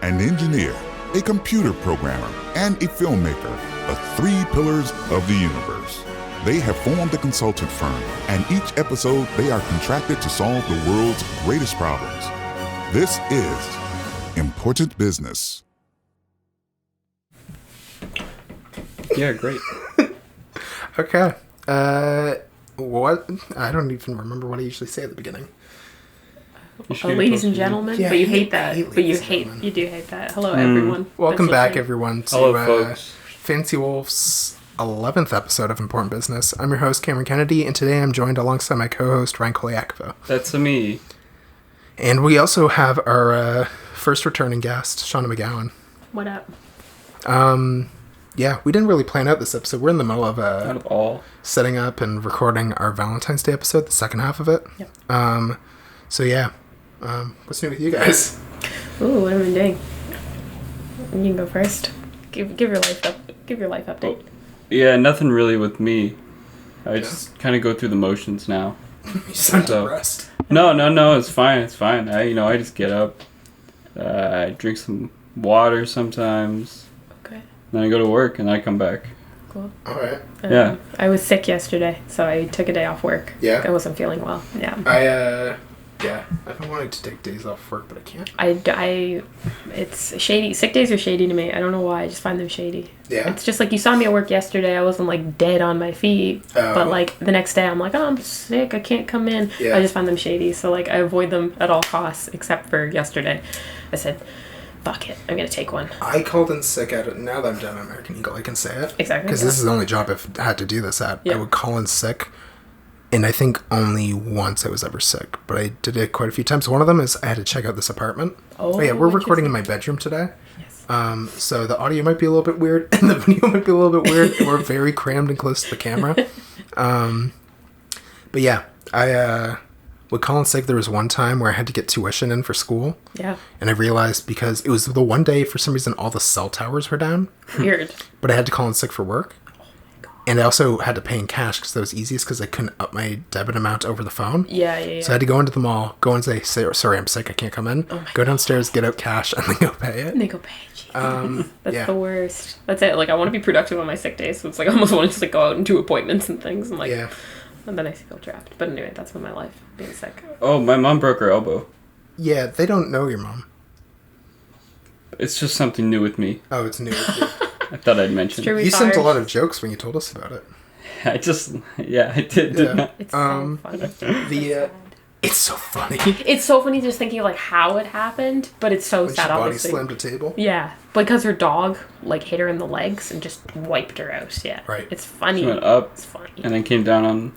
an engineer, a computer programmer, and a filmmaker, the three pillars of the universe. They have formed a consultant firm, and each episode they are contracted to solve the world's greatest problems. This is Important Business. Yeah, great. Okay. What? I don't even remember what I usually say at the beginning. Ladies and gentlemen, Yeah, but you I hate that. hate But you ladies and hate, gentlemen. you do hate that. Hello, everyone. Welcome That's back, listening. everyone, to Hello, folks. Fancy Wolf's 11th episode of Important Business. I'm your host, Cameron Kennedy, and today I'm joined alongside my co-host, Ryan Koliakovo. That's me. And we also have our first returning guest, Shawnna McGowan. What up? Yeah, we didn't really plan out this episode. We're in the middle of Out of all. setting up and recording our Valentine's Day episode, the second half of it. Yep. So yeah, what's new with you guys? Ooh, what have I been doing? You can go first. Give your life update. Yeah, nothing really with me. I just kind of go through the motions now. You sound So- depressed. No, it's fine. I just get up. I drink some water sometimes. Okay, Then I go to work and then I come back. cool. All right. Yeah. I was sick yesterday, so I took a day off work. Yeah. I wasn't feeling well. Yeah. I've been wanting to take days off work, but I can't. It's shady. Sick days are shady to me. I don't know why. I just find them shady. Yeah. It's just like you saw me at work yesterday. I wasn't like dead on my feet, Oh. but like the next day I'm like, oh, I'm sick. I can't come in. Yeah. I just find them shady. So like I avoid them at all costs, except for yesterday. I said, fuck it. I'm gonna take one. I called in sick at it. Now that I'm done at American Eagle, I can say it. Exactly. Because this is the only job I've had to do this at. Yeah. I would call in sick, and I think only once I was ever sick. But I did it quite a few times. One of them is I had to check out this apartment. Oh, Yeah, we're recording interesting. in my bedroom today. Yes. So the audio might be a little bit weird, and the video might be a little bit weird. And we're very crammed and close to the camera. But yeah, I would call in sick. There was one time where I had to get tuition in for school. Yeah. And I realized because it was the one day, for some reason, all the cell towers were down. Weird. But I had to call in sick for work. And I also had to pay in cash because that was easiest because I couldn't up my debit amount over the phone. Yeah. So I had to go into the mall, go and say, sorry, I'm sick, I can't come in. Go downstairs, get out cash, and then go pay it. And they go pay. That's yeah. the worst. That's it. Like I want to be productive on my sick days, so it's like I almost want to just like go out and do appointments and things. And like, Yeah. and then I feel trapped. But anyway, that's been my life, being sick. Oh, my mom broke her elbow. Yeah, they don't know your mom. It's just something new with me. Oh, it's new. with you. I thought I'd mention. True. You sent a lot of jokes when you told us about it. I did. Yeah. It's so funny. It's so funny. It's so funny just thinking of like how it happened, but it's so When she sad. body Obviously, slammed a table. yeah, because her dog like hit her in the legs and just wiped her out. Yeah, Right. It's funny. She went up It's funny, and then came down on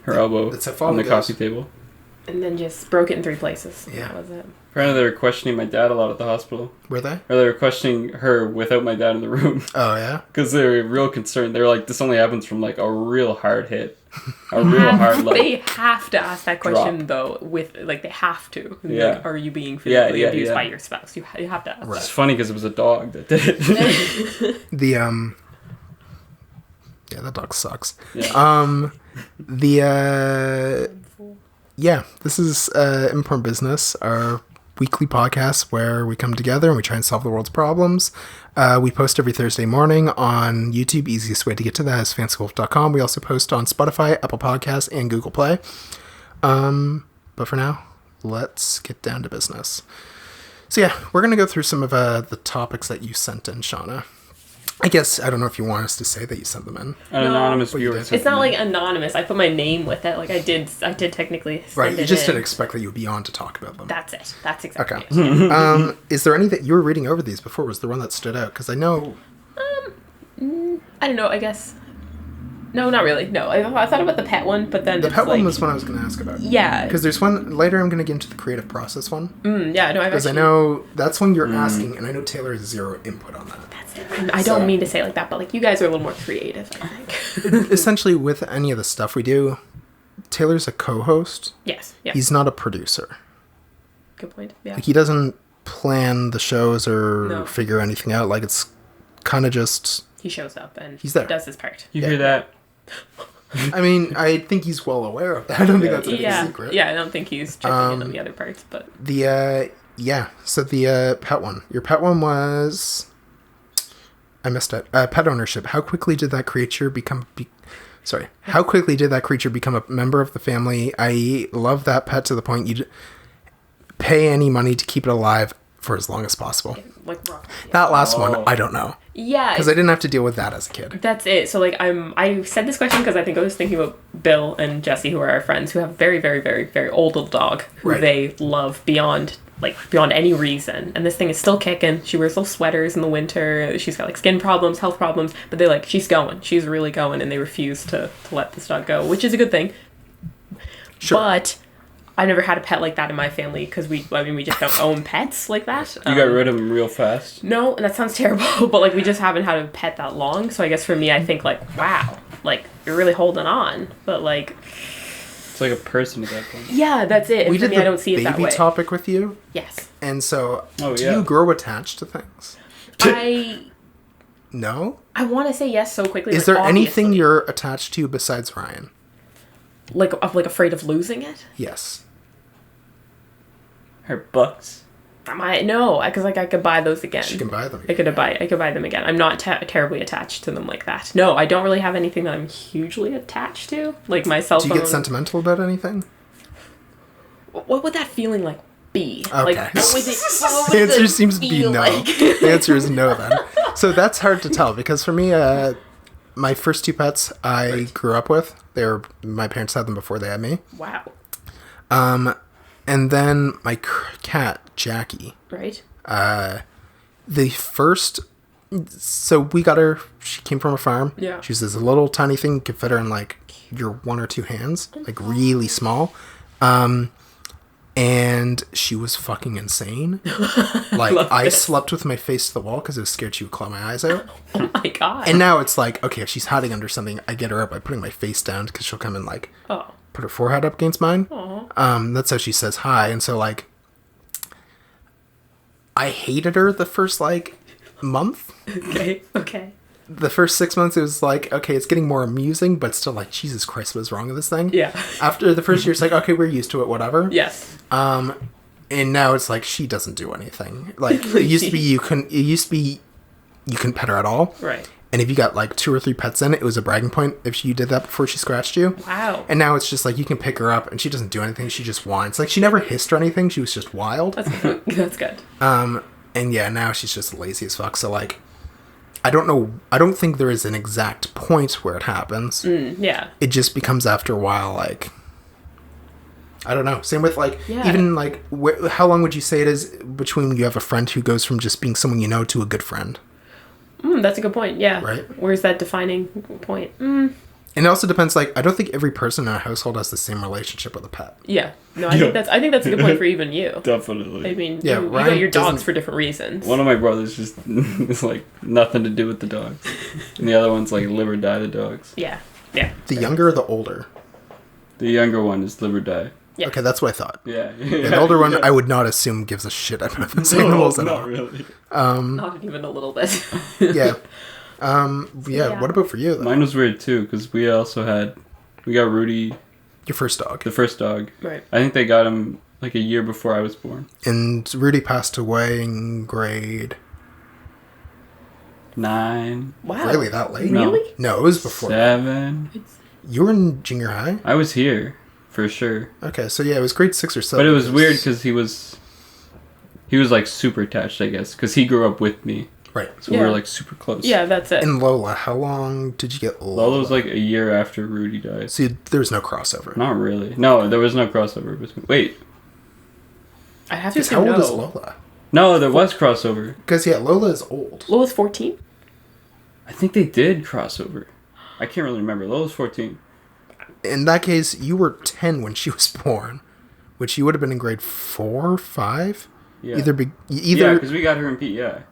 her elbow That's how on father the goes. coffee table. and then just broke it in 3 places. Yeah. That was it. Apparently they were questioning my dad a lot at the hospital. Were they? Or they were questioning her without my dad in the room. Oh, yeah? Because they were real concerned. They were like, this only happens from like a real hard hit. A real hard level. They have to ask that question Drop. though. With like they have to. Yeah. Like, are you being physically Yeah, abused yeah. by your spouse? You have to ask. Right. It's funny because it was a dog that did it. The, yeah, that dog sucks. Yeah. Yeah, this is Important Business, our weekly podcast where we come together and we try and solve the world's problems. We post every Thursday morning on YouTube. Easiest way to get to that is fancyWolf.com. We also post on Spotify, Apple Podcasts, and Google Play. But for now, let's get down to business. So yeah, we're going to go through some of the topics that you sent in, Shawnna. I guess, I don't know if you want us to say that you sent them in. An anonymous But you viewer. did. sent It's not them like in. anonymous. I put my name with it. Like I did technically. Send Right, you it just in. didn't expect that you would be on to talk about them. That's it. That's exactly Okay. it. Is there any that you were reading over these before? Was there one that stood out? Because I know... I don't know. I guess. No, not really. No, I thought about the pet one, but then The it's pet like, one was one I was going to ask about. Yeah. Because there's one... Later I'm going to get into the creative process one. Yeah. No, I've Because I actually. know that's one you're asking, and I know Taylor has zero input on that. That's it. I don't mean to say it like that, but like you guys are a little more creative, I think. Essentially, with any of the stuff we do, Taylor's a co-host. Yes. Yeah. He's not a producer. Good point. Yeah. Like, he doesn't plan the shows or No. figure anything out. Like, it's kind of just... He shows up and He's there. does his part. You hear that? I mean, I think he's well aware of that. I don't think that's a big Yeah. secret. Yeah, I don't think he's chipping in on the other parts, but Yeah, Yeah. So the pet one. Your pet one was. I missed it. Pet ownership. How quickly did that creature become? How quickly did that creature become a member of the family? I love that pet to the point you'd pay any money to keep it alive for as long as possible. Like rough. Yeah. That last one, I don't know. Yeah. Because I didn't have to deal with that as a kid. That's it. So like I said this question because I think I was thinking about Bill and Jesse, who are our friends, who have a very, very, very, very old little dog who they love beyond any reason. And this thing is still kicking. She wears little sweaters in the winter. She's got like skin problems, health problems, but they're like, she's going. She's really going, and they refuse to let this dog go, which is a good thing. Sure. But I've never had a pet like that in my family because we just don't own pets like that. You got rid of them real fast? No, and that sounds terrible, but like we just haven't had a pet that long. So I guess for me, I think like, wow, like you're really holding on, but like it's like a person at that point. Yeah, that's it. We for did me, I don't see it that way. baby topic with you. Yes. And so, do you grow attached to things? No? I want to say yes so quickly. Is there anything you're attached to besides Ryan? Like afraid of losing it? Yes. Her books. No, because like I could buy those again. She can buy them. I could buy them again. I'm not terribly attached to them like that. No, I don't really have anything that I'm hugely attached to. Like my cell phone. Do you get sentimental about anything? What would that feeling like be? Okay. Like, what would the answer seems to be no. Like? The answer is no then. So that's hard to tell because for me, my first two pets I grew up with. My parents had them before they had me. Wow. And then my cat, Jackie. Right. So we got her, she came from a farm. Yeah. She was this little tiny thing, you could fit her in like your one or two hands, like really small. And she was fucking insane. Like I slept with my face to the wall because I was scared she would claw my eyes out. Oh my God. And now it's like, okay, if she's hiding under something, I get her up by putting my face down because she'll come and like put her forehead up against mine. That's how she says hi. And so like, I hated her the first like month. Okay. The first 6 months, it was like, okay, it's getting more amusing, but still like, Jesus Christ, what is wrong with this thing? Yeah. After the first year, it's like, okay, we're used to it, whatever. Yes. And now it's like, she doesn't do anything. Like, it used to be you couldn't pet her at all. Right. And if you got like 2 or 3 pets in, it was a bragging point if you did that before she scratched you. Wow. And now it's just like, you can pick her up and she doesn't do anything. She just whines. Like, she never hissed or anything. She was just wild. That's good. And yeah, now she's just lazy as fuck. So like, I don't know. I don't think there is an exact point where it happens. Yeah. It just becomes after a while, like, I don't know. Same with like, even like, how long would you say it is between you have a friend who goes from just being someone you know to a good friend? That's a good point. Yeah. Right. Where's that defining point? And it also depends. Like, I don't think every person in a household has the same relationship with a pet. Yeah. No, I think that's a good point for even you. Definitely. I mean, yeah, you got your dogs for different reasons. One of my brothers just is like nothing to do with the dogs, and the other one's like live or die the dogs. Yeah. Yeah. The younger or the older? The younger one is live or die. Yeah. Okay, that's what I thought. Yeah. The older one, I would not assume gives a shit about those animals at all. Not really. Not even a little bit. Yeah. What about for you, though? Mine was weird too, because we got Rudy. Your first dog. The first dog. Right. I think they got him like a year before I was born. And Rudy passed away in grade 9. Wow. Really, that late? Really? No, it was before. 7. You were in junior high? I was here for sure. Okay, so yeah, it was grade 6 or 7. But it was weird because he was like super attached, I guess, because he grew up with me. Right. So we were like super close. Yeah, that's it. And Lola, how long did you get Lola? Lola was like a year after Rudy died. See, there was no crossover. Not really. No, there was no crossover between. Wait. I have to say how no. old is Lola? No, there was crossover. Because, yeah, Lola is old. Lola's 14? I think they did crossover. I can't really remember. Lola's 14. In that case, you were 10 when she was born, which you would have been in grade 4, 5? Yeah. Either. Yeah, because we got her in PEI.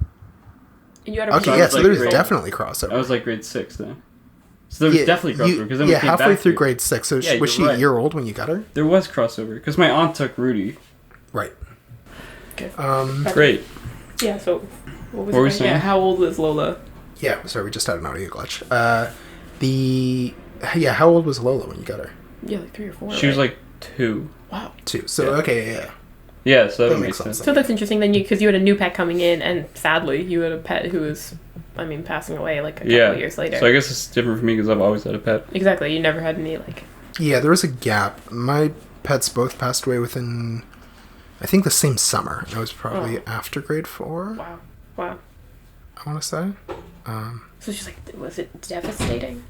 You had okay, yeah, so there's definitely crossover. I was like grade 6 then. So there was definitely crossover. Because then we came halfway back through here. grade 6. So Yeah, was she you're a right. year old when you got her? There was crossover. Because my aunt took Rudy. Right. Okay. Great. Yeah, so what was What were we it? saying? Yeah, how old is Lola? Yeah, sorry, we just had an audio glitch. How old was Lola when you got her? Yeah, like 3 or 4. She was right? like 2. Wow. 2. So, Yeah. okay, yeah. Yeah, so that makes sense. So that's interesting then, because you had a new pet coming in, and sadly, you had a pet who was, passing away like a couple of years later. So I guess it's different for me because I've always had a pet. Exactly. You never had any like. Yeah, there was a gap. My pets both passed away within, I think, the same summer. That was probably after grade 4. Wow. I want to say. So she's like, was it devastating?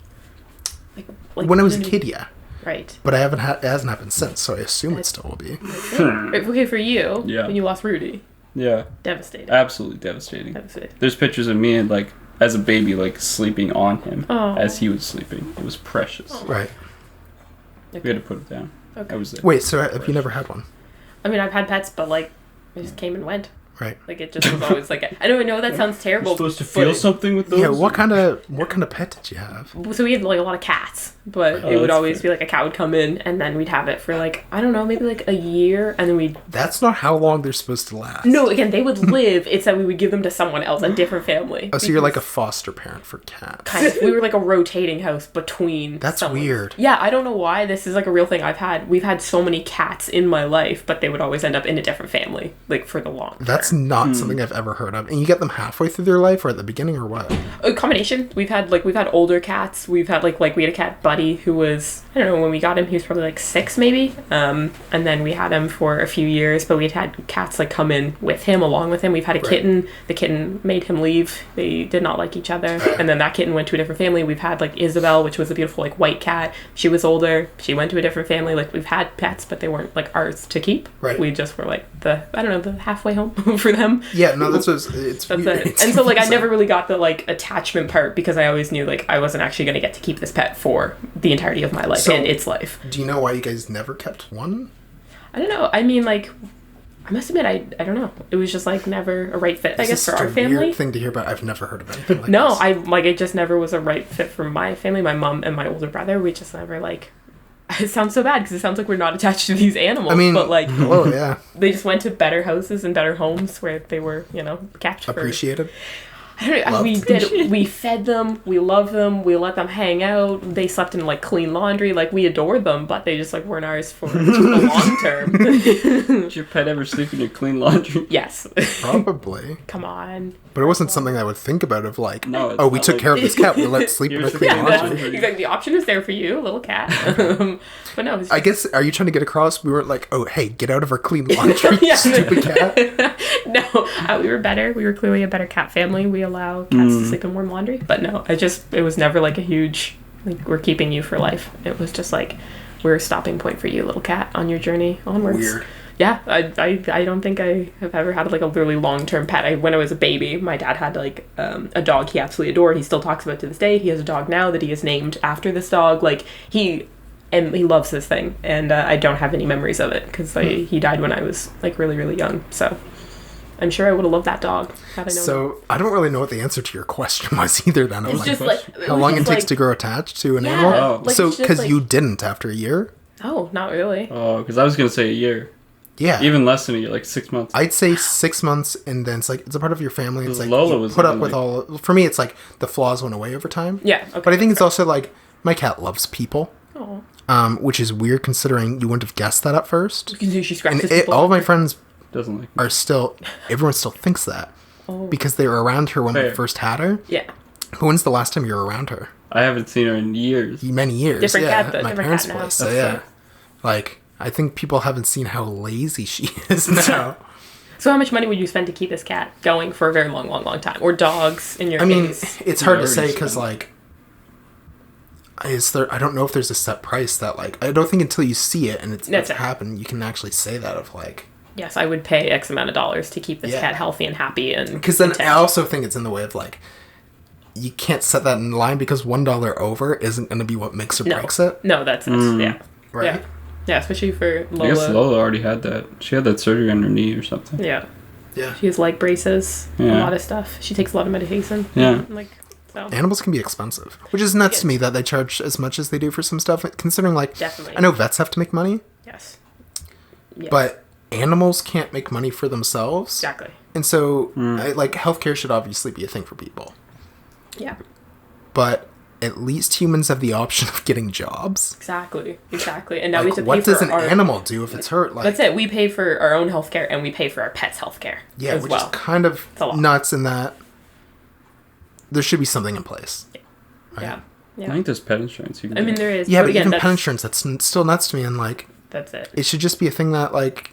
Like when I was a kid, yeah. Right. But it hasn't happened since, so I assume it still will be. Okay, for you, when you lost Rudy. Yeah. Devastating. Absolutely devastating. There's pictures of me and like as a baby, like sleeping on him as he was sleeping. It was precious. Right. Okay. We had to put it down. Okay. I was there. Wait, so have you never had one? I mean, I've had pets, but like, they just came and went. Right. Like it just was always like I don't know that sounds terrible. You're supposed to feel something with those. Yeah. What kind of pet did you have? So we had like a lot of cats, but it would always be like a cat would come in, and then we'd have it for like I don't know, maybe like a year, and then we'd. That's not how long they're supposed to last. No, again, they would live. It's that we would give them to someone else, a different family. Oh, so you're like a foster parent for cats. Kind of. We were like a rotating house between. That's weird. Yeah, I don't know why. This is like a real thing We've had so many cats in my life, but they would always end up in a different family, like for the long term. That's not something I've ever heard of. And you get them halfway through their life or at the beginning or what? A combination. We've had older cats. We've had like we had a cat Buddy who was, I don't know, when we got him he was probably like 6 maybe. And then we had him for a few years, but we'd had cats like come in with him, along with him. We've had a kitten. The kitten made him leave. They did not like each other. And then that kitten went to a different family. We've had like Isabel, which was a beautiful like white cat. She was older. She went to a different family. Like we've had pets, but they weren't like ours to keep. Right. We just were like the halfway home for them. Yeah, no, it's weird. And so like I never really got the like attachment part because I always knew like I wasn't actually going to get to keep this pet for the entirety of my life and its life. Do you know why you guys never kept one? I don't know. I mean, like, I must admit, I don't know. It was just like never a right fit, I guess, for our family. Weird thing to hear about. I've never heard of anything like no, this. it just never was a right fit for my family. My mom and my older brother, we just never like. It sounds so bad because it sounds like we're not attached to these animals. I mean, but like, yeah, they just went to better houses and better homes where they were, kept appreciated. I don't know. We did. We fed them. We loved them. We let them hang out. They slept in like clean laundry. Like we adored them, but they just like weren't ours for the long term. Did your pet ever sleep in your clean laundry? Yes. Probably. Come on. But it wasn't something I would think about of like, we took like, care of this cat. We let it sleep in a clean laundry. Exactly. The option is there for you, little cat. But no. I guess, are you trying to get across? We weren't like, oh, hey, get out of our clean laundry, stupid cat. No, we were better. We were clearly a better cat family. We allow cats to sleep in warm laundry. But no, it was never like a huge, like, we're keeping you for life. It was just like, we're a stopping point for you, little cat, on your journey onwards. Weird. Yeah, I don't think I have ever had like a really long-term pet. When I was a baby, my dad had like a dog he absolutely adored. He still talks about it to this day. He has a dog now that he has named after this dog. Like he loves this thing, and I don't have any memories of it because he died when I was like really, really young. So I'm sure I would have loved that dog had I known. So I don't really know what the answer to your question was either. Then it's just like how long it takes to grow attached to an animal. Oh. Like, so because you didn't after a year. Oh, not really. Oh, because I was gonna say a year. Yeah. Even less than a year, like 6 months. I'd say 6 months, and then it's like it's a part of your family. It's like Lola you was put up even with like- all. For me, it's like the flaws went away over time. Yeah. Okay. But I think it's also like my cat loves people. Oh. Which is weird considering you wouldn't have guessed that at first. She scratches And people. all of my friends Doesn't like. are still. Everyone still thinks that because they were around her when we first had her. Yeah. But when's the last time you were around her? I haven't seen her in years. Many years. Different yeah, cat, though. at my Different parents' cat now. place. So That's yeah, fair. like I think people haven't seen how lazy she is now. So how much money would you spend to keep this cat going for a very long, long, long time? Or dogs in your case? It's hard to already say because spent. like, is there? I don't know if there's a set price that like. I don't think until you see it and it's happened, you can actually say that of like. Yes, I would pay X amount of dollars to keep this cat healthy and happy and. Because then content. I also think it's in the way of like. You can't set that in line because $1 over isn't going to be what makes or breaks it. No, that's yeah. Right. Yeah. Yeah, especially for Lola. I guess Lola already had that. She had that surgery on her knee or something. Yeah. Yeah. She has leg braces, a Yeah. lot of stuff. She takes a lot of medication. Yeah. Like, so. Animals can be expensive, which is nuts to me that they charge as much as they do for some stuff. Considering like, Definitely. I know vets have to make money. Yes. But animals can't make money for themselves. Exactly. And so, like, healthcare should obviously be a thing for people. Yeah. But at least humans have the option of getting jobs. Exactly. And now we have to pay what for does an animal do if it's hurt? Like, that's it. We pay for our own healthcare and we pay for our pets' healthcare. Yeah, as which well. is kind of It's a lot. nuts in that there should be something in place. Yeah. I think there's pet insurance. You can I mean, get. there is. Yeah, but again, even that's, pet insurance, that's still nuts to me. And like, that's it. it should just be a thing that like,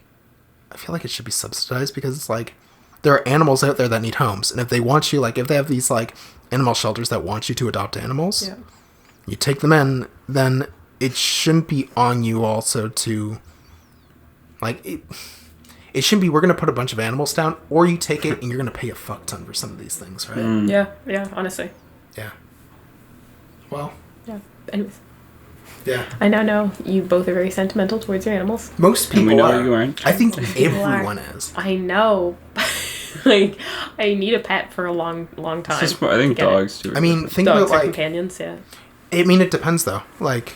I feel like it should be subsidized because it's like, there are animals out there that need homes. And if they want you, like, if they have these like animal shelters that want you to adopt animals, you take them in, then it shouldn't be on you also to, like, it shouldn't be, we're going to put a bunch of animals down, or you take it and you're going to pay a fuck ton for some of these things, right? Yeah, honestly. Yeah. Well. Yeah. Anyways. Yeah. I now know you both are very sentimental towards your animals. Most people we know are. you aren't. I think People are. everyone is. I know. Like, I need a pet for a long time. It's just, I think to get it. dogs too. I mean, think Dogs about are like, companions, yeah. I mean, it depends though. Like,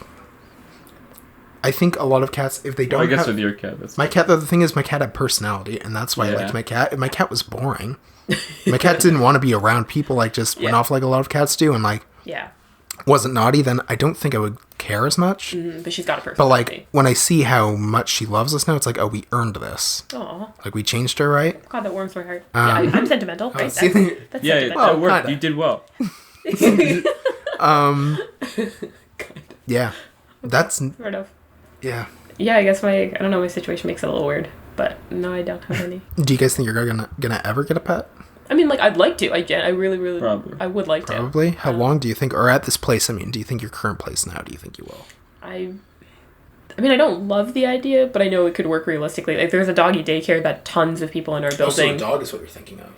I think a lot of cats, if they don't I guess have, with your cat, that's my cat, the thing is my cat had personality, and that's why I Yeah. liked my cat. If my cat was boring, my cat didn't want to be around people, like just went off like a lot of cats do, and like Yeah. wasn't naughty, then I don't think I would care as much. But she's got a But personality. like when I see how much she loves us now, it's like, oh, we earned this. Aw. Like we changed her, right? God, that warms my heart. Yeah, I'm sentimental, right? see- That's yeah, sentimental. that worked. kinda. You did well. Yeah, that's Sort of. yeah. Yeah, I guess I don't know, my situation makes it a little weird. But no, I don't have any. Do you guys think you're gonna ever get a pet? I mean, like, I'd like to. I really, Probably. I would like to. Probably. How long do you think, or at this place? I mean, do you think your current place now? Do you think you will? I mean, I don't love the idea, but I know it could work realistically. Like, there's a doggy daycare that tons of people in our building. dog is what you're thinking of.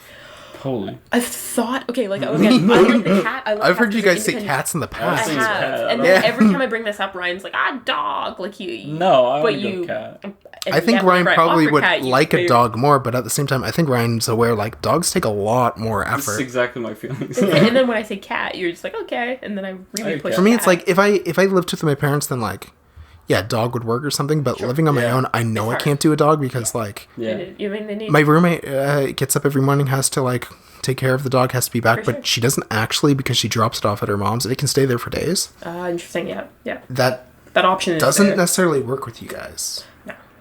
Holy. I've thought, okay, like, again, I like the cat. I like I've heard cats you as an guys say independent- cats in the I past. think it's have, cat. and then every time I bring this up, Ryan's like, dog. Like, No, I but want to you. go cat. I think Ryan probably would like like a dog more, but at the same time, I think Ryan's aware like dogs take a lot more This is effort. exactly my feelings. And then when I say cat, you're just like, okay. And then I really Okay. push For me, it's cat. like if I lived with my parents, then like, yeah, dog would work or something. But living on my own, I know I hard. can't do a dog because like Yeah. You mean they need my roommate gets up every morning, has to like take care of the dog, has to be back, For but sure. she doesn't actually because she drops it off at her mom's and it can stay there for days. interesting. Yeah. That That option is doesn't there. necessarily work with you guys.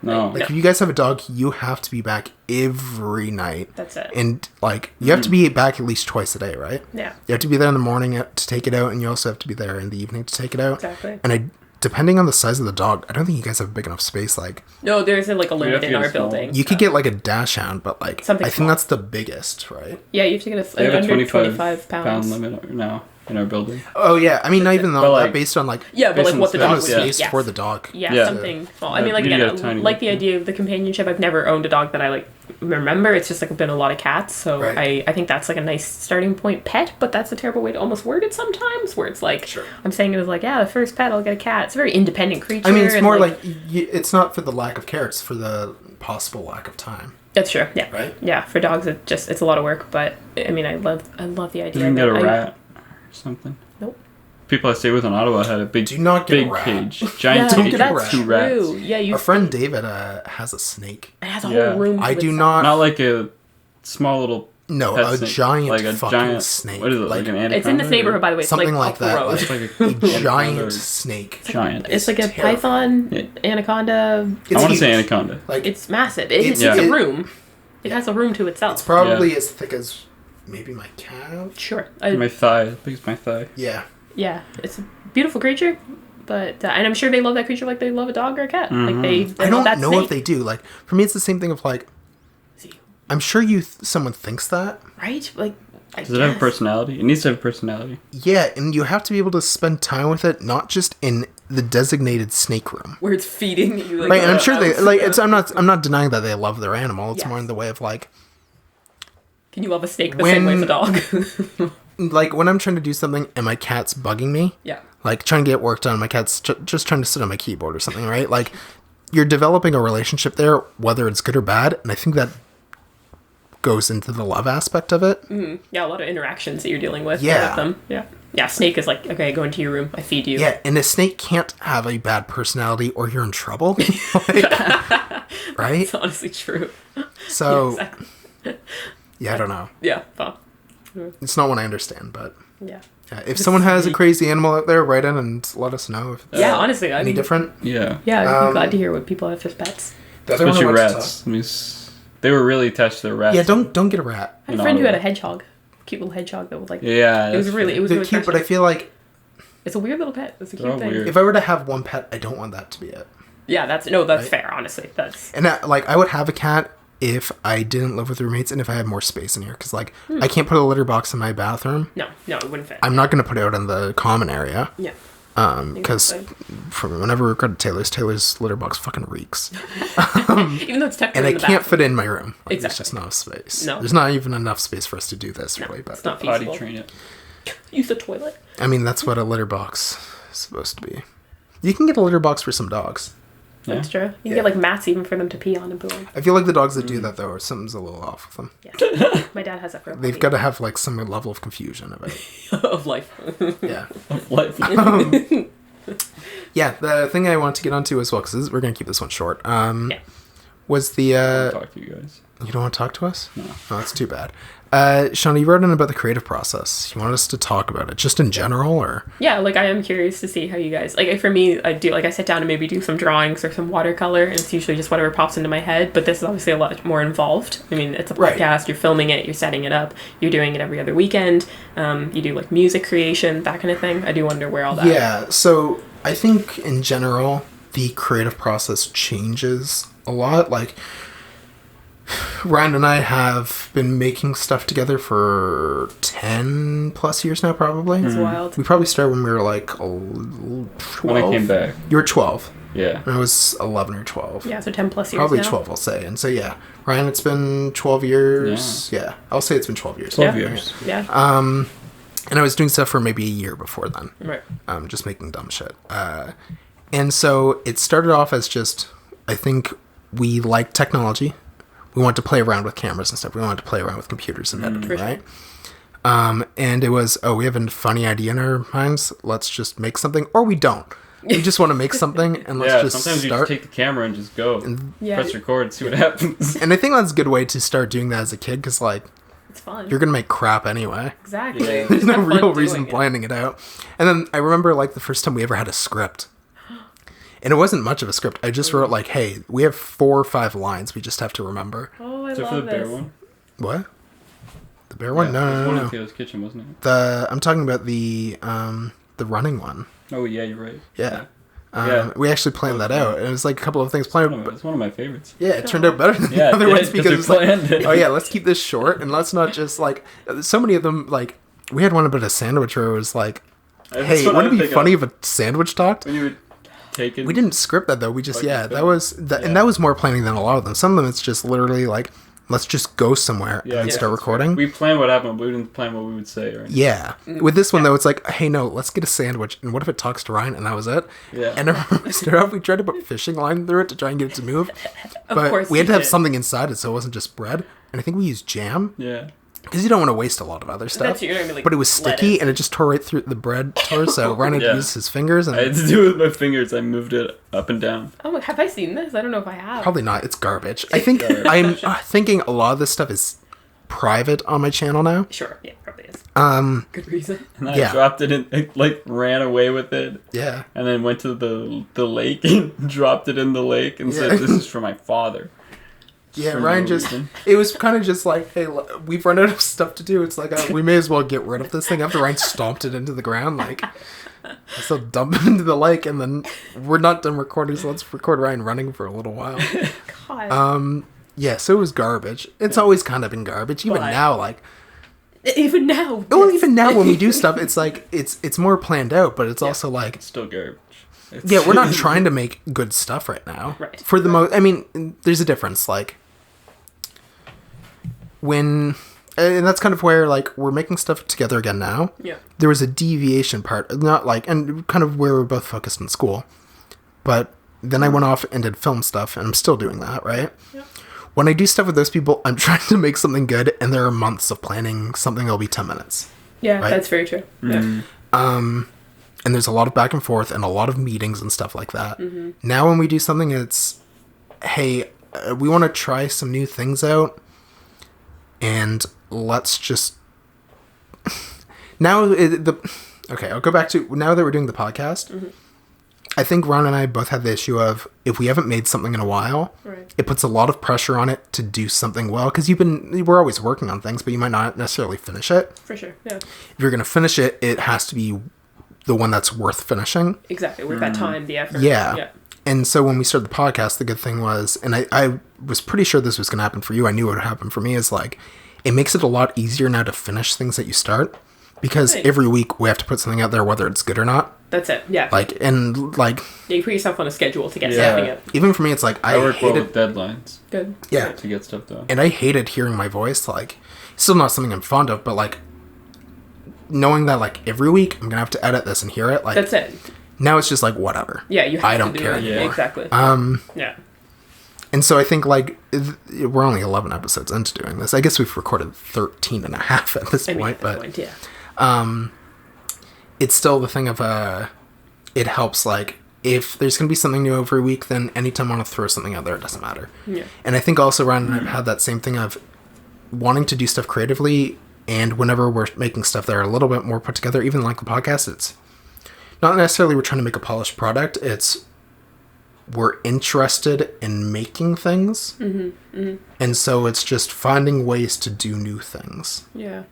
No. Like if you guys have a dog, you have to be back every night. That's it. And like you have to be back at least twice a day, right? Yeah. You have to be there in the morning to take it out, and you also have to be there in the evening to take it out. Exactly. And depending on the size of the dog, I don't think you guys have a big enough space. Like No, there's a limit have to in get a our small building. you could get like a dachshund, but like Something I think small. that's the biggest, right? Yeah, you have to get They have a under 25 pounds. pound limit now in our building. Oh yeah, I mean not even though But, that like- based on like Yeah, but Based like on what the space, dog the would space yes. for the dog. Yeah, Yeah. something small. I mean, Yeah, like you again, get a tiny like the one. idea of the companionship. I've never owned a dog that I like remember. It's just like been a lot of cats, so Right. I think that's like a nice starting point. Pet, but that's a terrible way to almost word it sometimes. Where it's like Sure. I'm saying it as like, yeah, the first pet, I'll get a cat. It's a very independent creature. I mean, it's and, more like it's not for the lack of care; it's for the possible lack of time. that's true. Yeah, Right? Yeah, for dogs, it's a lot of work, but I mean, I love the You idea. can get a that rat or something. Nope. People I stay with in Ottawa had a big, Do not get a big rat. cage, giant Don't cage get a with rat. two rats. True. Yeah, you. Our friend David has a snake. It has a Yeah. whole room. To I do itself. not. Not like a small little. No, pet a snake, giant like a fucking giant snake. What is it? Like an anaconda? It's in this or- neighborhood, by the way. It's Something like like up the that. road. It's like A anaconda giant or- snake. giant. It's like a terrifying. python, Yeah. anaconda. I want to huge. say anaconda. Like It's massive. It's- It's a it- room. It has a room to itself. it's probably as thick as maybe my couch. Sure. My thigh. Big as my thigh. Yeah. Yeah, it's a beautiful creature, but and I'm sure they love that creature like they love a dog or a cat. Like they I love don't that know snake. if they do. Like for me, it's the same thing of like. I'm sure someone thinks that. Right? Like, I Does it have a guess. personality? It needs to have a personality. Yeah, and you have to be able to spend time with it, not just in the designated snake room. Where it's feeding you. Like, Right, and I'm sure they like. yeah. It's. I'm not denying that they love their animal. It's Yes. more in the way of like. Can you love a snake the same way as a dog? Like when I'm trying to do something and my cat's bugging me. Yeah. Like trying to get work done, my cat's just trying to sit on my keyboard or something, right? Like you're developing a relationship there, whether it's good or bad, and I think that goes into the love aspect of it. Yeah, a lot of interactions that you're dealing with. Yeah. With them. Yeah. Yeah, snake is like, okay, go into your room. I feed you. Yeah, and a snake can't have a bad personality or you're in trouble. Like, right? It's honestly true. So, Exactly. yeah, I don't know. Yeah. Well, It's not one I understand, but yeah. Yeah, if someone has a crazy animal out there, write in and let us know if it's Yeah, honestly, I any mean, different. Yeah. yeah, I'd be glad to hear what people have as pets. The other one I Especially wanted to rats. I mean, they were really attached to their rats. Yeah, don't get a rat. I had a friend who had a hedgehog, cute little hedgehog that was like, Yeah, it was really They're cute, precious. but I feel like It's a weird little pet. It's a They're cute all thing. weird. if I were to have one pet, I don't want that to be it. Yeah, that's Right? fair. Honestly, that's And I would have a cat if I didn't live with roommates and if I had more space in here. Because, I can't put a litter box in my bathroom. no, it wouldn't fit. I'm not going to put it out in the common area. Yeah. Because from whenever we go to Taylor's litter box fucking reeks. Even though it's tucked And in I the can't bathroom. fit it in my room. Like, Exactly. There's just not enough space. No. There's not even enough space for us to do this, really. But It's not Potty feasible. train it. Use the toilet. I mean, that's what a litter box is supposed to be. You can get a litter box for some dogs. Yeah. That's true. You can Yeah. get like mats even for them to pee on and poo on. I feel like the dogs that do that, though, something's a little off with them. Yeah. My dad has that for a They've got to have, some level of confusion about it. of life. Yeah. Like, Yeah, the thing I want to get onto as well, because we're going to keep this one short, was the... talk to you guys. You don't want to talk to us? No. Oh, that's too bad. Shawnna, you wrote in about the creative process. You want us to talk about it, just in general, or? Yeah, like I am curious to see how you guys like. For me, I do like I sit down and maybe do some drawings or some watercolor, and it's usually just whatever pops into my head. But this is obviously a lot more involved. I mean, it's a Right. podcast. You're filming it. You're setting it up. You're doing it every other weekend. You do like music creation, that kind of thing. I do wonder where all that. Yeah, so I think in general, the creative process changes a lot. Like, Ryan and I have been making stuff together for 10 plus years now, probably. It's wild. We probably started when we were like 12. When I came back. You were 12. Yeah. And I was 11 or 12. Yeah, so 10 plus years. Probably now. 12, I'll say. And so, yeah. Ryan, it's been 12 years. Yeah. I'll say it's been 12 years. 12 Yeah. years. Yeah. And I was doing stuff for maybe a year before then. Right. Just making dumb shit. And so it started off as just, I think we liked technology. We wanted to play around with cameras and stuff. We wanted to play around with computers and editing, For sure. right? And it was, we have a funny idea in our minds. Let's just make something, or we don't. We just want to make something, and let's Yeah, just sometimes you start. just take the camera and just go. Yeah. Press record and see what happens. And I think that's a good way to start doing that as a kid, because, It's fun. you're going to make crap anyway. Exactly. Yeah. There's Just no have fun real doing reason it. planning it out. And then I remember, the first time we ever had a script. And it wasn't much of a script. I just wrote, hey, we have 4 or 5 lines we just have to remember. Oh, I Except for love the bear this. one. What? The bear one? Yeah, it was No, one no, in no. Taylor's kitchen, wasn't it? I'm talking about the running one. Oh, yeah, you're right. Yeah. Yeah. We actually planned that out. It was a couple of things planned. But It's one of my favorites. yeah, it turned out better than Yeah, the other it ones did, because because it's we planned it. oh yeah, let's keep this short and let's not just so many of them we had one about a sandwich where it was hey, what I wouldn't it be think funny of. if a sandwich talked? When you were taking... We didn't script that though. We just Like the that film. was that, and that was more planning than a lot of them. Some of them it's just literally let's just go somewhere and Yeah, start recording. We planned what happened, but we didn't plan what we would say. Or anything. Yeah. With this one though, it's hey no, let's get a sandwich. And what if it talks to Ryan? And that was it. Yeah. And I remember we started off, we tried to put fishing line through it to try and get it to move, but course we had you to have did. something inside it, so it wasn't just bread. And I think we used jam Yeah. because you don't want to waste a lot of other stuff. That's you're gonna be But it was sticky lettuce. and it just tore right through the bread tore. So Ryan had to Yeah. use his fingers I had and to do it with my fingers. I moved it up and down. Oh, have I seen this? I don't know if I have. probably not. It's garbage. I think garbage. I'm thinking a lot of this stuff is private on my channel now. Sure. Yeah, probably is. Good reason. And I Yeah. dropped it in, ran away with it, Yeah. and then went to the lake and dropped it in the lake and Yeah. said, "This is for my father." Yeah, For Ryan no just, reason. it was kind of just hey, we've run out of stuff to do. It's we may as well get rid of this thing after Ryan stomped it into the ground. So dump it into the lake, and then we're not done recording, so let's record Ryan running for a little while. God. Yeah, so it was garbage. It's always kind of been garbage. Even But- now, Even now. well, even now when we do stuff, it's it's more planned out, but it's also It's still garbage. It's, yeah, we're not trying to make good stuff right now. Right. For the most, I mean, there's a difference. When, and that's kind of where we're making stuff together again now. Yeah. There was a deviation part, not and kind of where we're both focused in school, but then I went off and did film stuff, and I'm still doing that, right? Yeah. When I do stuff with those people, I'm trying to make something good, and there are months of planning something that'll be 10 minutes. Yeah, Right. that's very true. Yeah. And there's a lot of back and forth and a lot of meetings and stuff like that. Now when we do something, it's, hey, we want to try some new things out, and let's just Now, okay, I'll go back to now that we're doing the podcast. I think Ron and I both had the issue of if we haven't made something in a while, it puts a lot of pressure on it to do something well because we're always working on things, but you might not necessarily finish it. For sure, yeah. If you're going to finish it, it has to be the one that's worth finishing. Exactly, worth that time, the effort. Yeah. And so when we started the podcast, the good thing was, and I was pretty sure this was going to happen for you. I knew it would happen for me. Is like, it makes it a lot easier now to finish things that you start because every week we have to put something out there, whether it's good or not. That's it. Yeah. Yeah, you put yourself on a schedule to get something up. Even for me, it's like I work well with deadlines. Good. Yeah. To get stuff done. And I hated hearing my voice. Like, still not something I'm fond of, but like knowing that like every week I'm gonna have to edit this and hear it. Like that's it. Now it's just like whatever. Yeah, you have I don't to do care it. anymore. Yeah, exactly. Yeah. And so I think like we're only 11 episodes into doing this. I guess we've recorded 13 and a half at this point, but yeah. It's still the thing of it helps like if there's going to be something new every week, then anytime I want to throw something out there, it doesn't matter. Yeah. And I think also Ryan and I've had that same thing of wanting to do stuff creatively, and whenever we're making stuff that are a little bit more put together, even like the podcast, it's not necessarily we're trying to make a polished product, it's we're interested in making things. And so it's just finding ways to do new things. Yeah.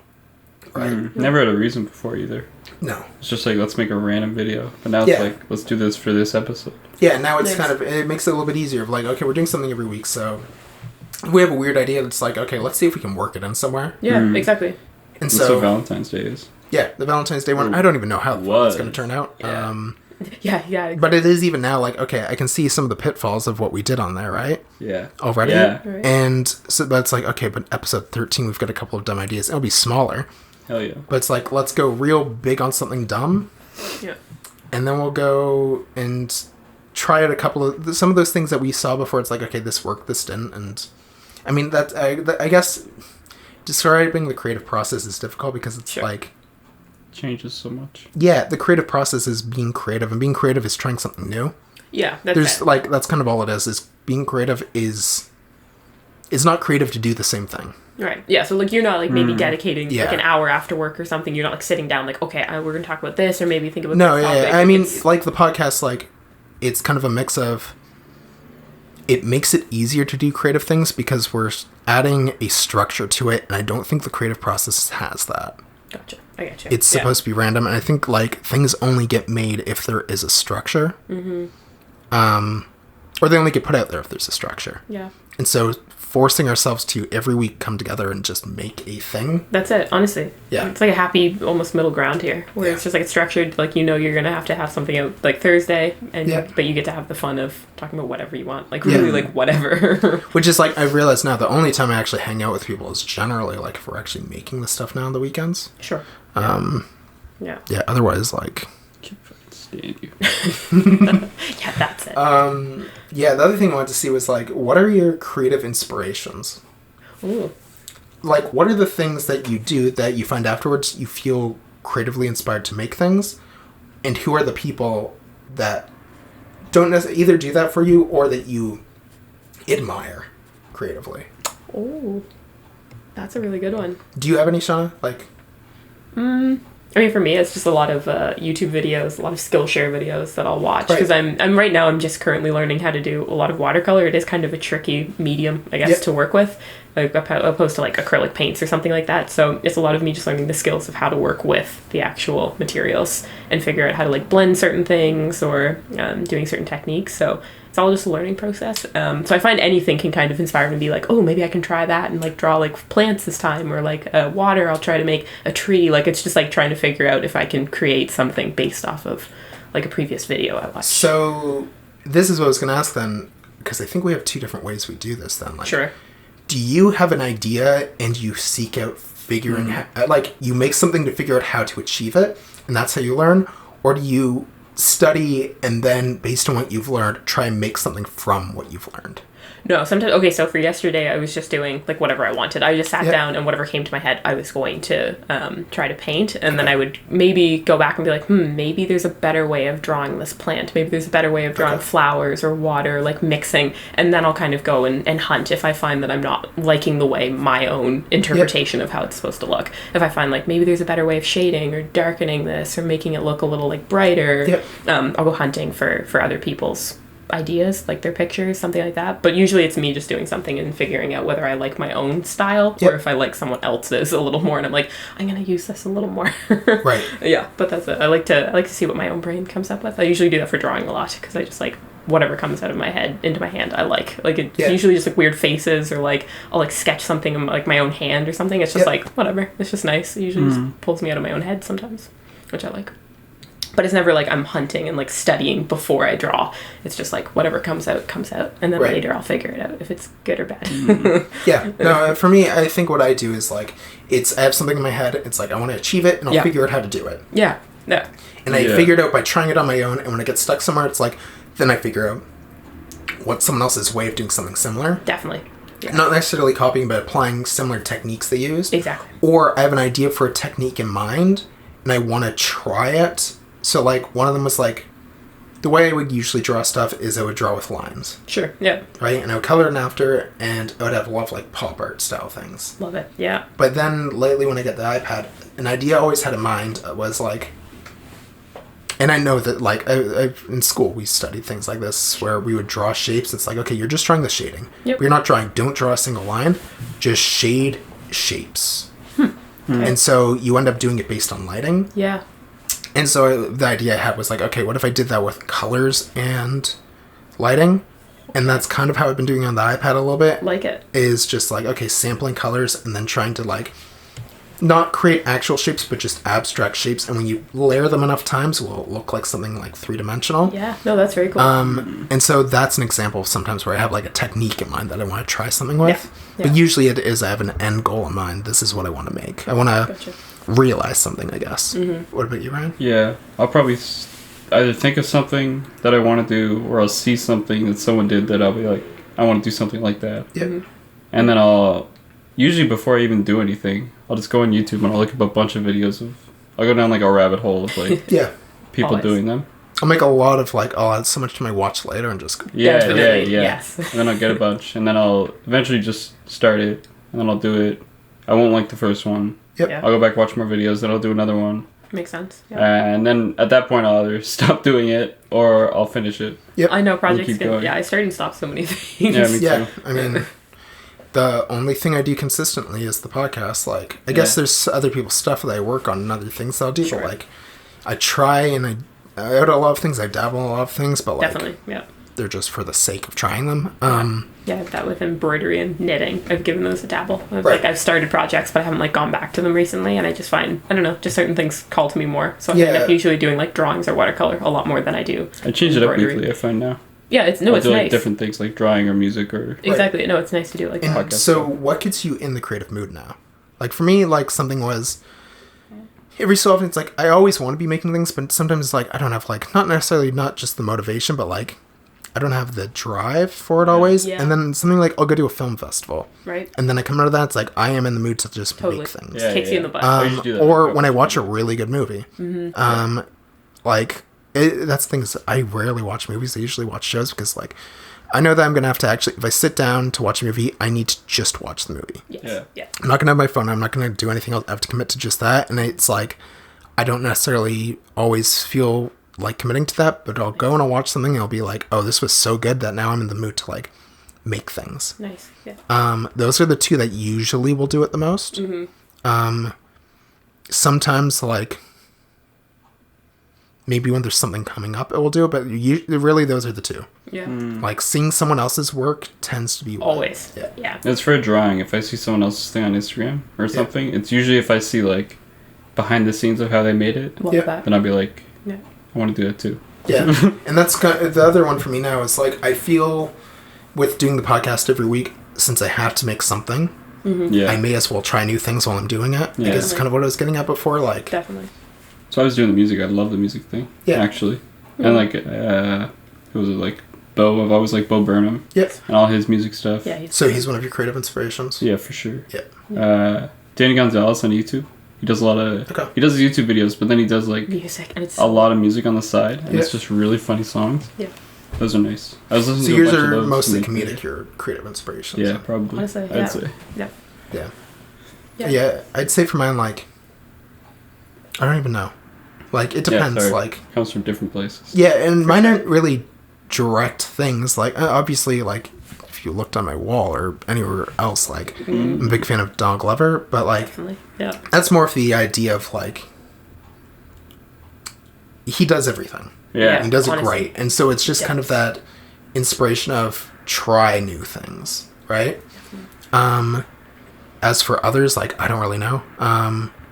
Right. Never had a reason before either. No. It's just like, let's make a random video. But now it's like, let's do this for this episode. Yeah, now it's kind of, it makes it a little bit easier of like, okay, we're doing something every week, so if we have a weird idea, it's like, okay, let's see if we can work it in somewhere. Yeah, exactly. And That's so what Valentine's Day is. Yeah, the Valentine's Day one, I don't even know how it's going to turn out. Yeah. Yeah. But it is even now like, okay, I can see some of the pitfalls of what we did on there, right? Yeah. Already? Yeah. Right. And so that's like, okay, but episode 13, we've got a couple of dumb ideas. It'll be smaller. Hell yeah. But it's like, let's go real big on something dumb. Yeah. And then we'll go and try out a couple of, some of those things that we saw before. It's like, okay, this worked, this didn't. And I mean, I guess describing the creative process is difficult because it's like, changes so much. Yeah, the creative process is being creative, and being creative is trying something new. Yeah, that's like, that's kind of all it is being creative is not creative to do the same thing. Right. Yeah, so like you're not like maybe dedicating like an hour after work or something. You're not like sitting down like, okay, we're going to talk about this, or maybe think about this topic. I mean, like the podcast, like it's kind of a mix of, it makes it easier to do creative things because we're adding a structure to it, and I don't think the creative process has that. Gotcha. I get you. It's supposed to be random, and I think like things only get made if there is a structure. Or they only get put out there if there's a structure. Yeah. And so forcing ourselves to every week come together and just make a thing. That's it, honestly. Yeah. It's like a happy, almost middle ground here, where it's just like it's structured, like you're going to have something out like Thursday, and but you get to have the fun of talking about whatever you want. Like really like whatever. Which is like, I realize now the only time I actually hang out with people is generally like if we're actually making the stuff now on the weekends. Sure. Yeah, otherwise like... Can't fucking stand you. Yeah, that's it. Yeah, the other thing I wanted to see was like, what are your creative inspirations? Ooh. Like, what are the things that you do that you find afterwards you feel creatively inspired to make things? And who are the people that don't necessarily either do that for you or that you admire creatively? Oh, that's a really good one. Do you have any, Shawnna? Like... I mean, for me, it's just a lot of YouTube videos, a lot of Skillshare videos that I'll watch because I'm right now I'm just currently learning how to do a lot of watercolor. It is kind of a tricky medium, I guess, to work with, like, opposed to like acrylic paints or something like that. So it's a lot of me just learning the skills of how to work with the actual materials and figure out how to like blend certain things or doing certain techniques. So it's all just a learning process. So I find anything can kind of inspire me to be like, oh, maybe I can try that and like draw like plants this time, or like water, I'll try to make a tree. Like it's just like trying to figure out if I can create something based off of like a previous video I watched. So this is what I was going to ask then, because I think we have two different ways we do this then. Like, sure. Do you have an idea and you seek out figuring out, like you make something to figure out how to achieve it, and that's how you learn? Or do you study and then based on what you've learned try and make something from what you've learned? No, sometimes, okay, so for yesterday, I was just doing, like, whatever I wanted. I just sat Yep. down, and whatever came to my head, I was going to try to paint, and then I would maybe go back and be like, maybe there's a better way of drawing this plant. Maybe there's a better way of drawing flowers or water, like, mixing, and then I'll kind of go and hunt if I find that I'm not liking the way my own interpretation of how it's supposed to look. If I find, like, maybe there's a better way of shading or darkening this or making it look a little, like, brighter, Yep. I'll go hunting for other people's ideas, like their pictures, something like that. But usually it's me just doing something and figuring out whether I like my own style Yep. or if I like someone else's a little more, and I'm like, I'm gonna use this a little more. Right. Yeah, but that's it. I like to see what my own brain comes up with. I usually do that for drawing a lot because I just like whatever comes out of my head into my hand. I like it's usually just like weird faces, or like I'll like sketch something in like my own hand or something. It's just like whatever. It's just nice. It usually just pulls me out of my own head sometimes, which I like. But it's never like I'm hunting and like studying before I draw. It's just like whatever comes out, and then later I'll figure it out if it's good or bad. Yeah. No, for me, I think what I do is like, I have something in my head. It's like I want to achieve it, and I'll figure out how to do it. Yeah. And I figure it out by trying it on my own. And when I get stuck somewhere, it's like then I figure out what's someone else's way of doing something similar. Definitely. Yeah. Not necessarily copying, but applying similar techniques they use. Exactly. Or I have an idea for a technique in mind, and I want to try it. So, like, one of them was, like, the way I would usually draw stuff is I would draw with lines. Sure, yeah. Right? And I would color it in after, and I would have a lot of, like, pop art style things. Love it, yeah. But then, lately, when I get the iPad, an idea I always had in mind was, like... And I know that, like, in school, we studied things like this, where we would draw shapes. It's like, okay, you're just drawing the shading. Yep. You're not don't draw a single line. Just shade shapes. Okay. And so you end up doing it based on lighting. Yeah. And so the idea I had was like, okay, what if I did that with colors and lighting? And that's kind of how I've been doing on the iPad a little bit. Like it. Is just like, okay, sampling colors and then trying to like, not create actual shapes, but just abstract shapes. And when you layer them enough times, it will look like something like three-dimensional. Yeah, no, that's very cool. And so that's an example of sometimes where I have like a technique in mind that I want to try something with. Yeah. But usually it is, I have an end goal in mind. This is what I want to make. I want to realize something, I guess. Mm-hmm. What about you, Ryan? Yeah, I'll probably either think of something that I want to do, or I'll see something that someone did that I'll be like, I want to do something like that. Yeah. Mm-hmm. And then usually before I even do anything, I'll just go on YouTube and I'll look up a bunch of videos I'll go down like a rabbit hole of like people Always. doing them. I'll make a lot of like, I'll add so much to my watch later and just... Yeah. Yes. And then I'll get a bunch, and then I'll eventually just start it, and then I'll do it. I won't like the first one. Yep. Yeah. I'll go back, watch more videos, then I'll do another one. Makes sense. Yeah. And then at that point, I'll either stop doing it or I'll finish it. Yep. I know projects keep can... going. Yeah, I start and stop so many things. Yeah, me Yeah, too. I mean, the only thing I do consistently is the podcast. Like, I guess there's other people's stuff that I work on and other things that I'll do, Sure. but like, I try and I out a lot of things, I dabble in a lot of things, but like, Definitely, yeah. they're just for the sake of trying them. Yeah, I have that with embroidery and knitting. I've given those a dabble. Right. Like I've started projects, but I haven't like gone back to them recently, and I just find, I don't know, just certain things call to me more. So I end up usually doing like drawings or watercolor a lot more than I do I change it up embroidery. weekly, I find now. Yeah, it's I'll it's do like nice. different things like drawing or music or... Exactly. No, it's nice to do it like that. And so what gets you in the creative mood now? Like for me, like something was... Every so often, it's like, I always want to be making things, but sometimes it's like, I don't have like, not necessarily not just the motivation, but like, I don't have the drive for it always. Yeah. And then something like, I'll go to a film festival. Right. And then I come out of that, it's like, I am in the mood to just Totally. make things. Yeah, Kicks you in the butt. I usually do that. Or when I watch a really good movie. Like, that's the thing is, I rarely watch movies. I usually watch shows because like, I know that I'm going to have to actually, if I sit down to watch a movie, I need to just watch the movie. Yes. Yeah. I'm not going to have my phone. I'm not going to do anything else. I have to commit to just that. And it's like, I don't necessarily always feel like committing to that, but I'll go and I'll watch something and I'll be like, oh, this was so good that now I'm in the mood to like make things. Nice. Yeah. Those are the two that usually will do it the most. Mm-hmm. Sometimes like maybe when there's something coming up, it will do it, but really those are the two. Yeah. Like seeing someone else's work tends to be Always. Yeah. Yeah. It's for a drawing. If I see someone else's thing on Instagram or something, it's usually if I see like behind the scenes of how they made it, Love that. then I'll be like, Yeah. I want to do that too. Yeah. And that's kind of, the other one for me now is like, I feel with doing the podcast every week, since I have to make something, Yeah. I may as well try new things while I'm doing it. Yeah. I guess it's kind of what I was getting at before. Like, Definitely. So I was doing the music. I love the music thing. Yeah. Actually. And like, it was like Bo. I've always liked Bo Burnham. Yep. And all his music stuff. Yeah. He's one of your creative inspirations? Yeah, for sure. Yeah. Danny Gonzalez on YouTube. He does a lot of... Okay. He does YouTube videos, but then he does, like... music. And it's a lot of music on the side. And it's just really funny songs. Yeah. Those are nice. I was listening so to a bunch yours of are those. mostly comedic, your creative inspirations. Yeah, probably. Honestly, I'd say. Yeah. Yeah, I'd say for mine, like... I don't even know. Like, it depends, like... Comes from different places. Yeah, and mine aren't really direct things. Like, obviously, like, if you looked on my wall or anywhere else, like, I'm a big fan of Donald Glover, but, like... Definitely. Yeah. That's more of the idea of, like... He does everything. Yeah. He does it great. And so it's just kind of that inspiration of try new things, right? As for others, like, I don't really know.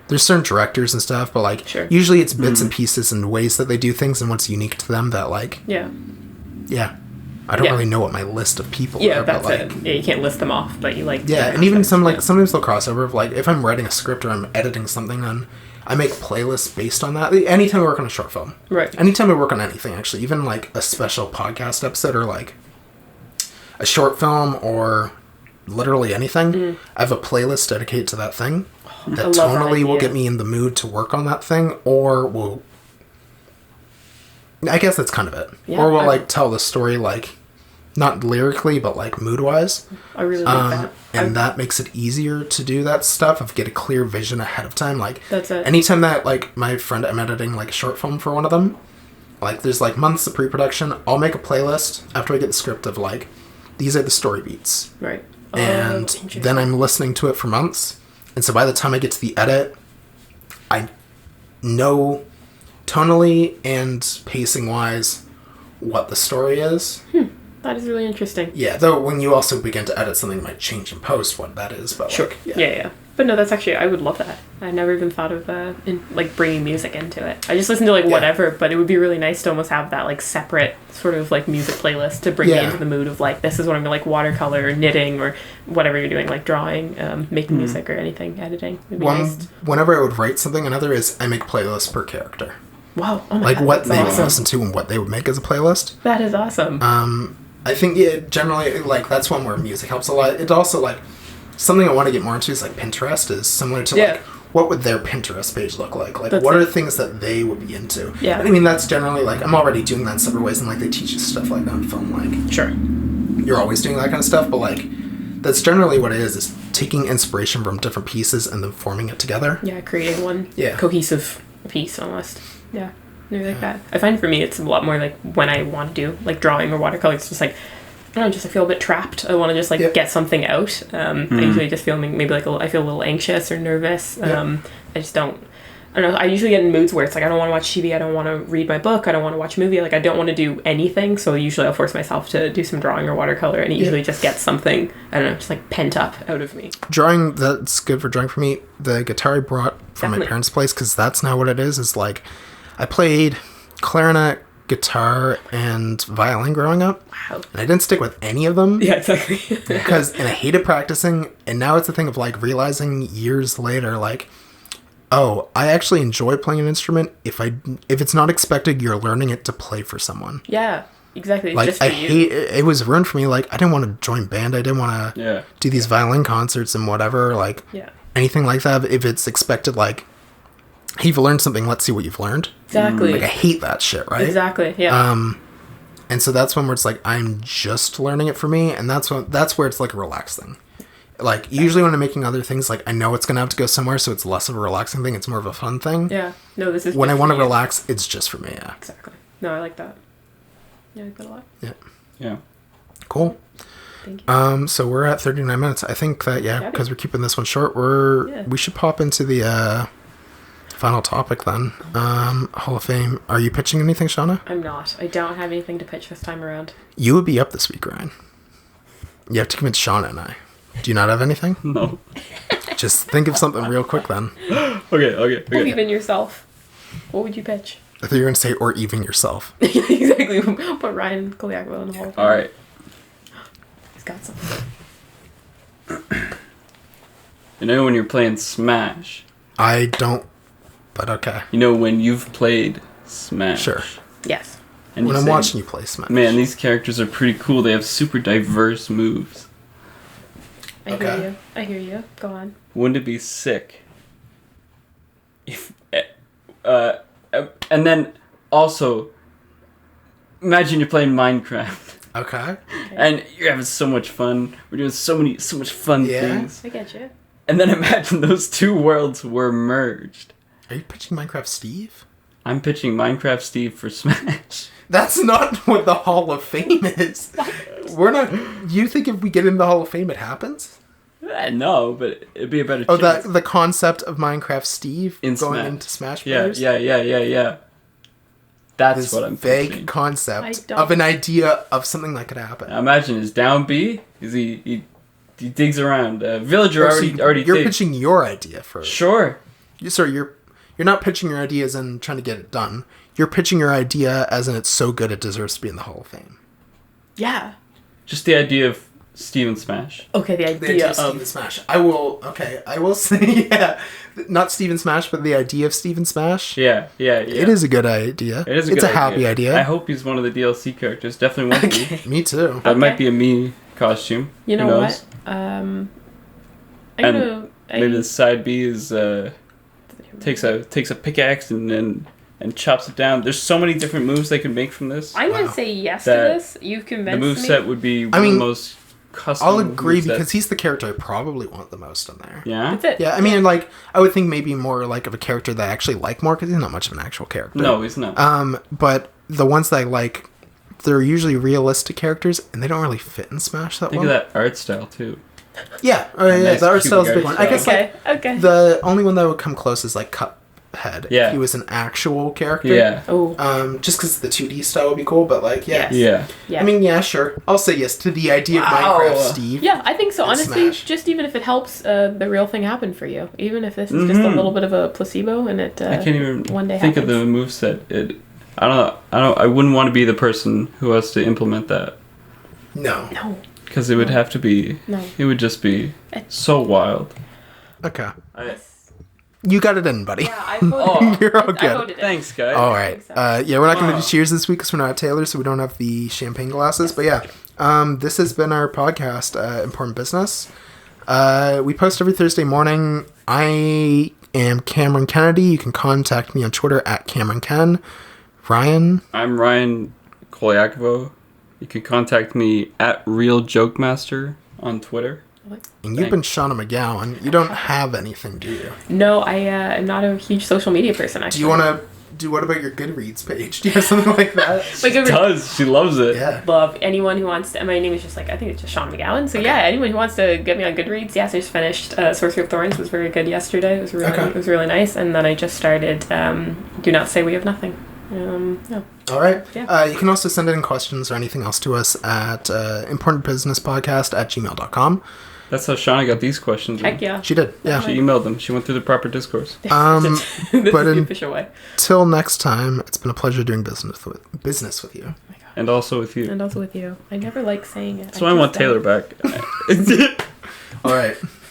There's certain directors and stuff, but, like, usually it's bits and pieces and ways that they do things and what's unique to them that, like... Yeah. I don't really know what my list of people are, that's but, like... it. Yeah, you can't list them off, but you, like... Yeah, and even some, like, sometimes they'll cross over of, like, if I'm writing a script or I'm editing something, then I make playlists based on that. Anytime I work on a short film. Right. Anytime I work on anything, actually. Even, like, a special podcast episode or, like, a short film or literally anything, I have a playlist dedicated to that thing that tonally will get me in the mood to work on that thing, or will... I guess that's kind of it. Yeah, or will, like, tell the story, like... Not lyrically, but, like, mood-wise. I really like that. And that makes it easier to do that stuff, of get a clear vision ahead of time. Like, that's it. Anytime that, like, my friend, I'm editing, like, a short film for one of them, like, there's, like, months of pre-production. I'll make a playlist after I get the script of, like, these are the story beats. Right. And then I'm listening to it for months. And so by the time I get to the edit, I know tonally and pacing-wise what the story is. That is really interesting. Yeah, though when you also begin to edit something, it might change in post what that is. But sure. Like, yeah. But no, that's actually, I would love that. I never even thought of like bringing music into it. I just listen to like whatever, but it would be really nice to almost have that like separate sort of like music playlist to bring me into the mood of like, this is what I'm like watercolor or knitting or whatever you're doing, like drawing, making music or anything, editing. It'd be nice. Whenever I would write something, another is I make playlists per character. Wow. Oh my like God, what they would awesome. listen to and what they would make as a playlist. That is awesome. I think generally like that's one where music helps a lot. It also like something I want to get more into is like Pinterest is similar to like what would their Pinterest page look like? Like what are things that they would be into? Yeah. I mean that's generally like I'm already doing that in several ways and like they teach you stuff like that in film like sure. You're always doing that kind of stuff, but like that's generally what it is taking inspiration from different pieces and then forming it together. Yeah, creating one cohesive piece almost. Yeah. Maybe like that. I find for me it's a lot more like when I want to do like drawing or watercolor, it's just like I don't know, just I feel a bit trapped. I want to just like get something out. I usually just feel maybe like I feel a little anxious or nervous. I just don't know. I usually get in moods where it's like I don't want to watch TV, I don't want to read my book, I don't want to watch a movie, like I don't want to do anything. So usually I'll force myself to do some drawing or watercolor, and it usually just gets something I don't know, just like pent up out of me. Drawing, that's good for drawing for me. The guitar I brought from my parents' place, because that's now what it is like. I played clarinet, guitar, and violin growing up. Wow. And I didn't stick with any of them. Yeah, exactly. And I hated practicing. And now it's a thing of like realizing years later, like, oh, I actually enjoy playing an instrument. If it's not expected, you're learning it to play for someone. Yeah, exactly. Like just for it was ruined for me. Like I didn't want to join band. I didn't want to do these violin concerts and whatever. Like anything like that. If it's expected, like, hey, you've learned something, let's see what you've learned. Exactly. Like, I hate that shit, right? Exactly, yeah. And so that's when where it's like, I'm just learning it for me, and that's where it's like a relaxed thing. Like, usually when I'm making other things, like, I know it's going to have to go somewhere, so it's less of a relaxing thing, it's more of a fun thing. Yeah. No, this is when I want to relax, it's just for me, yeah. Exactly. No, I like that. Yeah, I like that a lot. Yeah. Yeah. Cool. Thank you. So we're at 39 minutes. I think that, because we're keeping this one short, we should pop into the, final topic then. Hall of Fame. Are you pitching anything, Shawnna? I'm not. I don't have anything to pitch this time around. You would be up this week, Ryan. You have to convince Shawnna and I. Do you not have anything? No. Just think of something real quick then. Okay. Or even yourself. What would you pitch? I thought you were going to say, or even yourself. Yeah, exactly. Put Ryan Koliakville in the Hall of Fame. All right. He's got something. You know when you're playing Smash? I don't, but okay. You know when you've played Smash? Sure. Yes. And when you I'm say, watching you play Smash. man, these characters are pretty cool. They have super diverse moves. I hear you. Go on. Wouldn't it be sick if, and then also, imagine you're playing Minecraft. Okay. And you're having so much fun. We're doing so much fun things. I get you. And then imagine those two worlds were merged. Are you pitching Minecraft Steve? I'm pitching Minecraft Steve for Smash. That's not what the Hall of Fame is. We're not... You think if we get in the Hall of Fame, it happens? No, but it'd be a better Oh, chance. the concept of Minecraft Steve going Smash. into Smash Bros? Yeah. That's This what I'm vague pitching. concept of an idea of something that could happen. Now imagine his down B is he digs around. Villager So already you're digs. pitching your idea first. Sure. Sorry, you're not pitching your idea as in trying to get it done. You're pitching your idea as in it's so good it deserves to be in the Hall of Fame. Yeah. Just the idea of Steven Smash. Okay, the idea of Steven Smash. I will say, yeah. Not Steven Smash, but the idea of Steven Smash. Yeah. It is a good idea. It is It's a happy idea. I hope he's one of the DLC characters. Definitely won't be. Me too. That might be a me costume. You know Who knows? what? Maybe the side B is takes a pickaxe and chops it down. There's so many different moves they can make from this. I'm gonna say yes to That this. You've convinced The me. moveset would be one of the most custom. I'll agree movesets. because he's the character I probably want the most on there. Yeah. That's it. Yeah, I mean, like, I would think maybe more like of a character that I actually like more because he's not much of an actual character. No, he's not. But the ones that I like, they're usually realistic characters and they don't really fit in Smash that Think well. of that art style too. Yeah, nice the art style is a cubic big art one. I guess Okay. like Okay. the only one that would come close is like Cuphead. Yeah. If he was an actual character. Yeah. Oh. Just because the 2D style would be cool, but like, yeah. Yeah. Yeah. I mean, yeah, sure. I'll say yes to the idea of Minecraft Steve. Yeah, I think so. and Honestly, Smash. just even if it helps the real thing happen for you, even if this is just a little bit of a placebo and it I can't even one day think happens. of the moveset. I wouldn't want to be the person who has to implement that. No. No. Because it would have to be. No. It would just be so wild. Okay. Yes. You got it in, buddy. Yeah, I voted. You're all I good. voted it. Thanks, guys. All right. so. Yeah, we're not going to do cheers this week because we're not at Taylor, so we don't have the champagne glasses. But yeah, this has been our podcast, Important Business. We post every Thursday morning. I am Cameron Kennedy. You can contact me on Twitter at CameronKen. Ryan. I'm Ryan Kolyakovo. You can contact me at RealJokemaster on Twitter. And you've been Shawnna McGowan. You don't have anything, do you? No, I am not a huge social media person, actually. Do you want to do, what about your Goodreads page? Do you have something like that? My Goodreads Does. She loves it. Yeah. love anyone who wants to. My name is just like, I think it's just Shawnna McGowan. So yeah, anyone who wants to get me on Goodreads. Yes, I just finished Sorcery of Thorns. Was very good yesterday. It was really nice. And then I just started Do Not Say We Have Nothing. No. All right. Yeah. You can also send in questions or anything else to us at importantbusinesspodcast@gmail.com. That's how Shawnna got these questions. Heck yeah. She did. Yeah. She emailed them. She went through the proper discourse. This But is the official way. Till next time, it's been a pleasure doing business with you. And also with you. And also with you. I never like saying it. That's why I want Taylor back. All right.